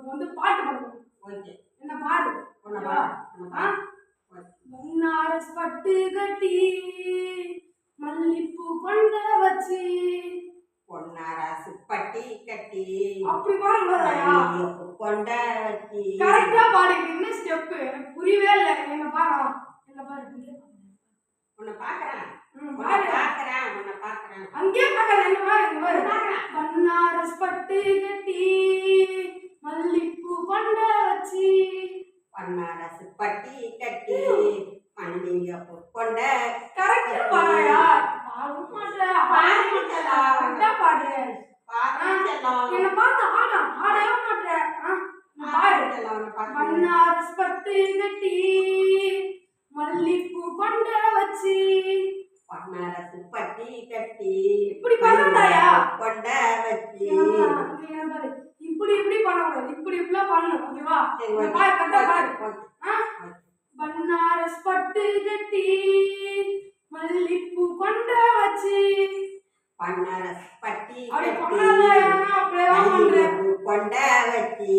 வந்து பாட்டு பாடுவோம். ஓகே. என்ன பாடு? ஒண்ணவா? ஆ? பன்னாரஸ் பட்டு கட்டி மல்லிப்பூ கொண்ட வச்சு பொன்னாரசு பட்டி கட்டி அப்படி பாடுங்களையா? மல்லிகைப்பூ கொண்ட வச்சு கரெக்டா பாடுங்க. என்ன ஸ்டெப் எனக்கு புரியவே இல்லை. என்ன பாரு, என்ன பாரு. உன்னை பாக்குறேன், பாரு. உன்னை பாக்குறேன். அங்கே பாக்குறேன். என்ன பாரு, இங்க பாரு. பன்னாரஸ் பட்டு கட்டி மல்லிப்பூ கொண்ட வச்சு பன்னாரசு பட்டி கட்டி மல்லிகைப்பூ கொண்ட. கரெக்டா பாடுயா? பாட மாட்டேன். கரெக்டா பாடு. என்ன பார்த்து ஆடா, ஆடவே மாட்டேன். பாடு. பன்னாரஸ் பட்டு கட்டி மல்லிப்பூ கொண்ட வச்சு பன்னாரசு பட்டி கட்டி இப்படி பண்ணாயா? கொண்ட வச்சு இப்படி இப்படி பண்ணக்கூடாது. இப்படி இப்படிலாம் பண்ணணும். ஓகேவா? பாரு, கரெக்டா பாரு. பன்னாரஸ் பட்டு கட்டி மல்லிப்பூ கொண்ட வச்சு பன்னாரஸ் பட்டி அப்படி கட்டி பண்ணாதயா? அப்படியே பண்றேன். மல்லிகைப்பூ கொண்ட வச்சு